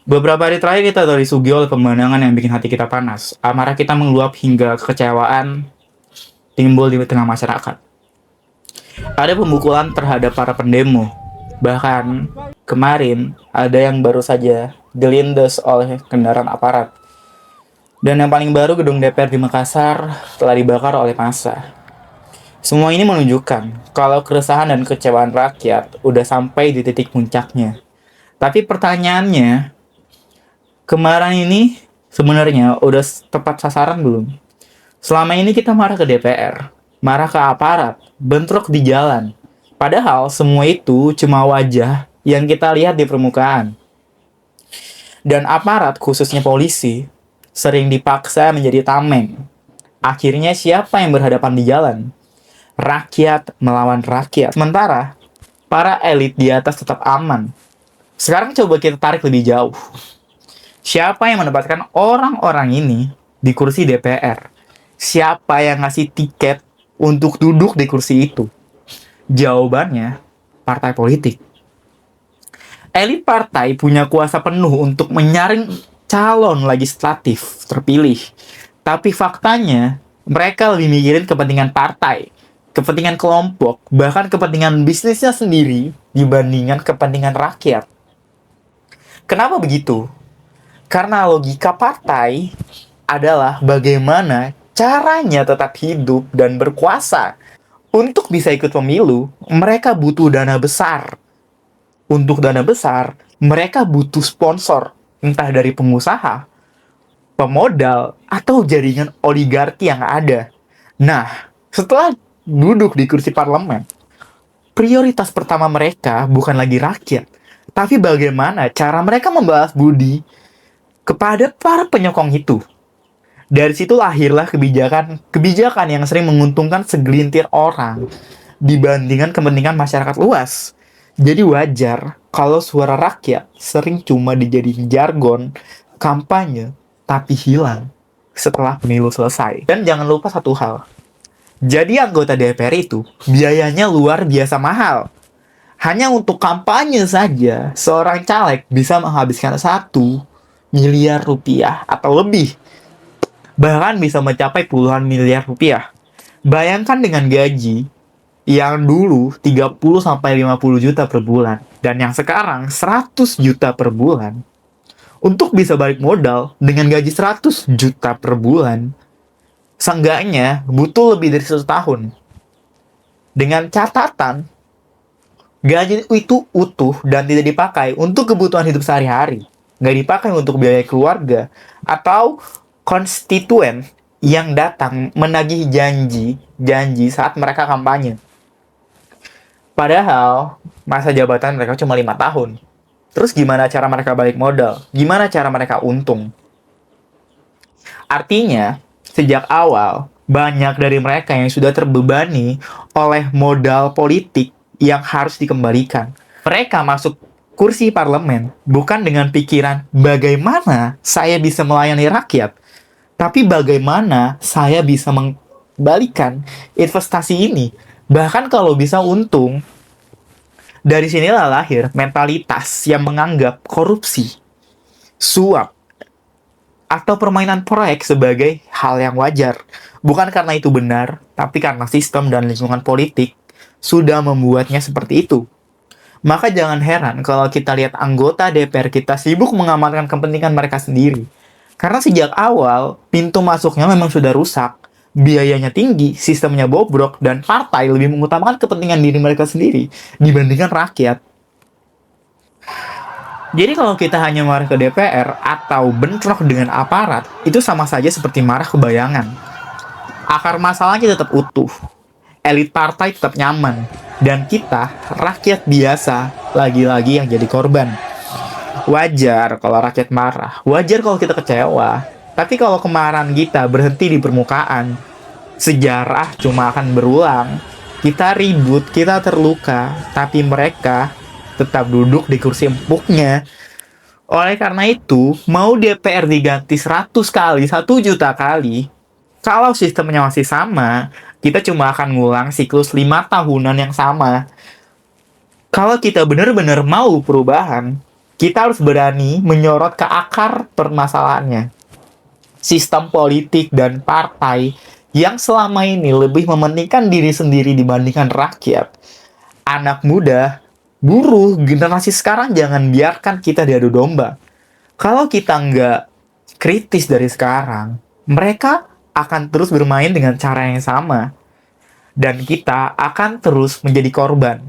Beberapa hari terakhir kita disuguhi oleh pemandangan yang bikin hati kita panas. Amarah kita mengeluap hingga kekecewaan timbul di tengah masyarakat. Ada pemukulan terhadap para pendemo. Bahkan kemarin ada yang baru saja dilindas oleh kendaraan aparat. Dan yang paling baru, gedung DPR di Makassar telah dibakar oleh massa. Semua ini menunjukkan kalau keresahan dan kecewaan rakyat udah sampai di titik puncaknya. Tapi pertanyaannya, kemarin ini sebenarnya udah tepat sasaran belum? Selama ini kita marah ke DPR, marah ke aparat, bentrok di jalan. Padahal semua itu cuma wajah yang kita lihat di permukaan. Dan aparat, khususnya polisi, sering dipaksa menjadi tameng. Akhirnya siapa yang berhadapan di jalan? Rakyat melawan rakyat. Sementara para elit di atas tetap aman. Sekarang coba kita tarik lebih jauh. Siapa yang menempatkan orang-orang ini di kursi DPR? Siapa yang ngasih tiket untuk duduk di kursi itu? Jawabannya, partai politik. Elit partai punya kuasa penuh untuk menyaring calon legislatif terpilih. Tapi faktanya, mereka lebih mikirin kepentingan partai, kepentingan kelompok, bahkan kepentingan bisnisnya sendiri dibandingkan kepentingan rakyat. Kenapa begitu? Karena logika partai adalah bagaimana caranya tetap hidup dan berkuasa. Untuk bisa ikut pemilu, mereka butuh dana besar. Untuk dana besar, mereka butuh sponsor, entah dari pengusaha, pemodal, atau jaringan oligarki yang ada. Nah, setelah duduk di kursi parlemen, prioritas pertama mereka bukan lagi rakyat, tapi bagaimana cara mereka membalas budi kepada para penyokong itu. Dari situ lahirlah kebijakan yang sering menguntungkan segelintir orang dibandingkan kepentingan masyarakat luas. Jadi wajar kalau suara rakyat sering cuma dijadiin jargon kampanye tapi hilang setelah pemilu selesai. Dan jangan lupa satu hal. Jadi anggota DPR itu biayanya luar biasa mahal. Hanya untuk kampanye saja seorang caleg bisa menghabiskan 1 miliar rupiah atau lebih. Bahkan bisa mencapai puluhan miliar rupiah. Bayangkan dengan gaji yang dulu 30-50 juta per bulan dan yang sekarang 100 juta per bulan. Untuk bisa balik modal dengan gaji 100 juta per bulan, seenggaknya butuh lebih dari 1 tahun. Dengan catatan, gaji itu utuh dan tidak dipakai untuk kebutuhan hidup sehari-hari. Nggak dipakai untuk biaya keluarga atau konstituen yang datang menagih janji saat mereka kampanye. Padahal masa jabatan mereka cuma 5 tahun. Terus gimana cara mereka balik modal? Gimana cara mereka untung? Artinya, sejak awal, banyak dari mereka yang sudah terbebani oleh modal politik yang harus dikembalikan. Mereka masuk kursi parlemen bukan dengan pikiran bagaimana saya bisa melayani rakyat, tapi bagaimana saya bisa mengembalikan investasi ini. Bahkan kalau bisa untung. Dari sinilah lahir mentalitas yang menganggap korupsi, suap, atau permainan proyek sebagai hal yang wajar. Bukan karena itu benar, tapi karena sistem dan lingkungan politik sudah membuatnya seperti itu. Maka jangan heran kalau kita lihat anggota DPR kita sibuk mengamankan kepentingan mereka sendiri. Karena sejak awal, pintu masuknya memang sudah rusak, biayanya tinggi, sistemnya bobrok, dan partai lebih mengutamakan kepentingan diri mereka sendiri dibandingkan rakyat. Jadi kalau kita hanya marah ke DPR atau bentrok dengan aparat, itu sama saja seperti marah ke bayangan. Akar masalahnya tetap utuh, elit partai tetap nyaman, dan kita, rakyat biasa, lagi-lagi yang jadi korban. Wajar kalau rakyat marah, wajar kalau kita kecewa. Tapi kalau kemarahan kita berhenti di permukaan, sejarah cuma akan berulang. Kita ribut, kita terluka, tapi mereka tetap duduk di kursi empuknya. Oleh karena itu, mau DPR diganti 100 kali, 1 juta kali, kalau sistemnya masih sama, kita cuma akan ngulang siklus 5 tahunan yang sama. Kalau kita benar-benar mau perubahan, Kita harus berani menyorot ke akar permasalahannya. Sistem politik dan partai yang selama ini lebih mementingkan diri sendiri dibandingkan rakyat. Anak muda, buruh, generasi sekarang jangan biarkan kita diadu domba. Kalau kita nggak kritis dari sekarang, mereka akan terus bermain dengan cara yang sama. Dan kita akan terus menjadi korban.